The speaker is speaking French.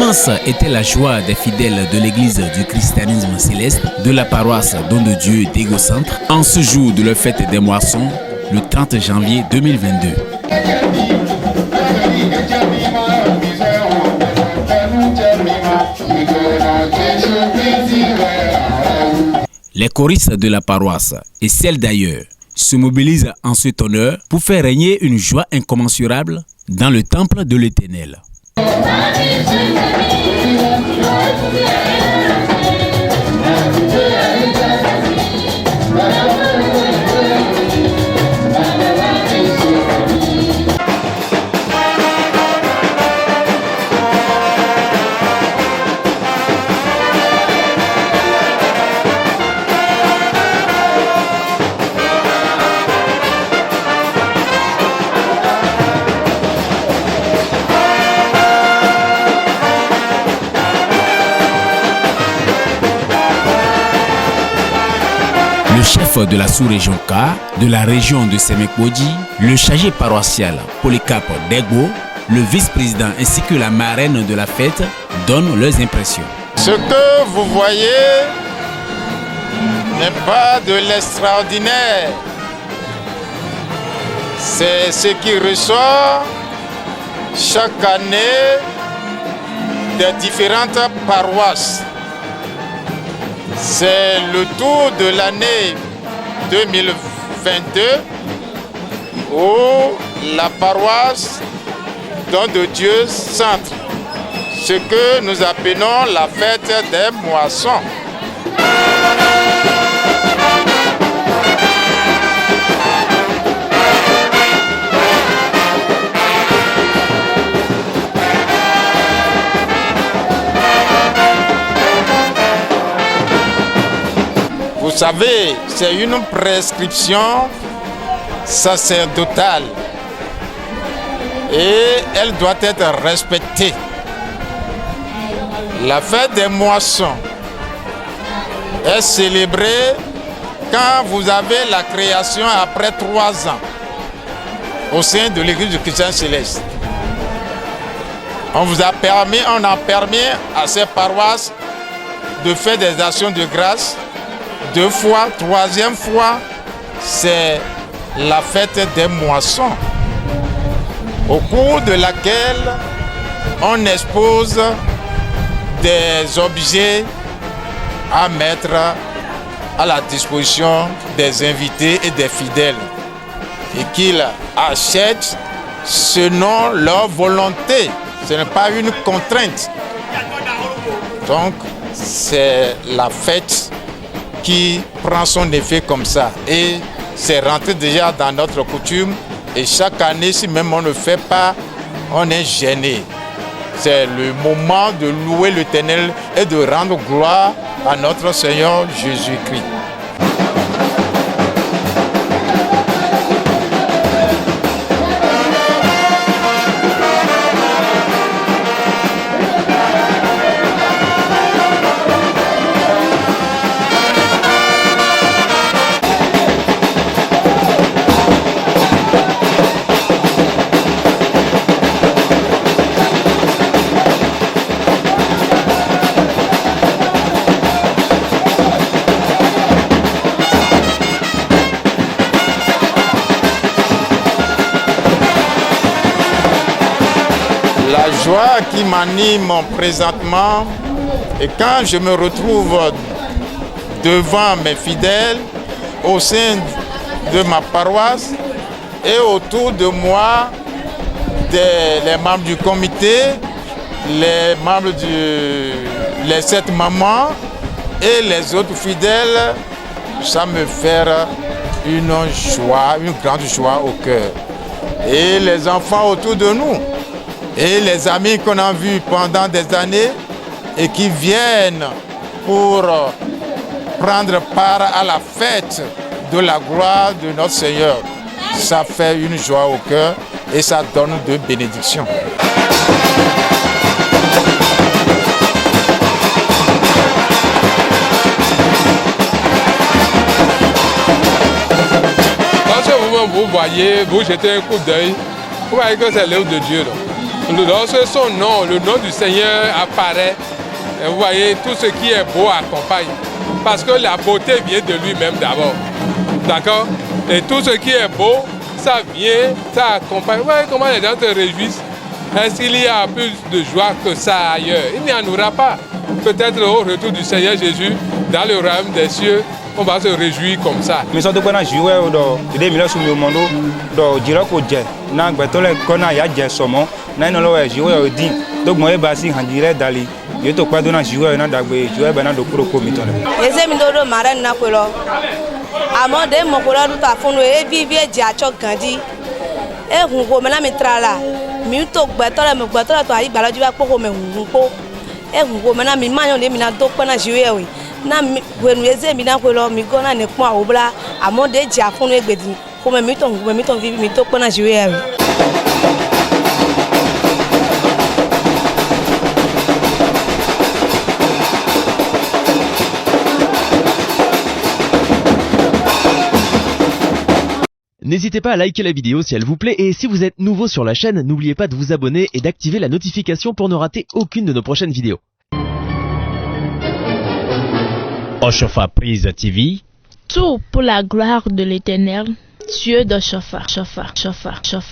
Immense était la joie des fidèles de l'église du christianisme céleste de la paroisse Don de Dieu d'Égocentre en ce jour de la fête des moissons, le 30 janvier 2022. Les choristes de la paroisse et celles d'ailleurs se mobilisent en cet honneur pour faire régner une joie incommensurable dans le temple de l'Éternel. Le chef de la sous-région K, de la région de Semek-Bodji, le chargé paroissial Polycarpe Degbo, le vice-président ainsi que la marraine de la fête donnent leurs impressions. Ce que vous voyez n'est pas de l'extraordinaire. C'est ce qui ressort chaque année des différentes paroisses. C'est le tour de l'année 2022 où la paroisse Don de Dieu Centre, ce que nous appelons la fête des moissons. Vous savez, c'est une prescription sacerdotale et elle doit être respectée. La fête des moissons est célébrée quand vous avez la création après 3 ans au sein de l'église du Christ céleste. On a permis à ces paroisses de faire des actions de grâce 2 fois, 3e fois, c'est la fête des moissons, au cours de laquelle on expose des objets à mettre à la disposition des invités et des fidèles et qu'ils achètent selon leur volonté. Ce n'est pas une contrainte. Donc, c'est la fête qui prend son effet comme ça. Et c'est rentré déjà dans notre coutume. Et chaque année, si même on ne fait pas, on est gêné. C'est le moment de louer l'Éternel et de rendre gloire à notre Seigneur Jésus-Christ. La joie qui m'anime présentement et quand je me retrouve devant mes fidèles au sein de ma paroisse et autour de moi les membres du comité, les membres les 7 mamans et les autres fidèles, ça me fait une joie, une grande joie au cœur. Et les enfants autour de nous. Et les amis qu'on a vus pendant des années et qui viennent pour prendre part à la fête de la gloire de notre Seigneur. Ça fait une joie au cœur et ça donne de bénédictions. Dans ce moment, vous voyez, vous jetez un coup d'œil, vous voyez que c'est l'œuvre de Dieu. Donc. Lorsque son nom, le nom du Seigneur apparaît, vous voyez, tout ce qui est beau accompagne. Parce que la beauté vient de lui-même d'abord. D'accord? Et tout ce qui est beau, ça vient, ça accompagne. Vous voyez comment les gens se réjouissent? Est-ce qu'il y a plus de joie que ça ailleurs? Il n'y en aura pas. Peut-être au retour du Seigneur Jésus, dans le royaume des cieux, on va se réjouir comme ça. Mais ça doit jouer dans les millions de monde, dans le Giroko Jet, dans le Kona Yadja Somo, dans le jouer au Din. Donc, moi, je suis en direct d'aller. Je te crois dans le joueur, dans le joueur, dans le Kuroko Miton. Les amis de Marine Napolo. Amon de Mokola, tout à fond, et vivre Diachok Gandhi. Et vous, vous me trala. Minuto, Batola, Batola, to Aïe, Baladu, Poko, me Humpo. Et vous, maintenant, mes mains, les minato, pas jouer. Na wenweze mina kwelo migona ne kwa obla amode dia funu egbedi ko me miton vivi mito pona jiwe yawe. N'hésitez pas à liker la vidéo si elle vous plaît et si vous êtes nouveau sur la chaîne, n'oubliez pas de vous abonner et d'activer la notification pour ne rater aucune de nos prochaines vidéos. Oshofa Prise TV. Tout pour la gloire de l'Éternel, Dieu de Shofa.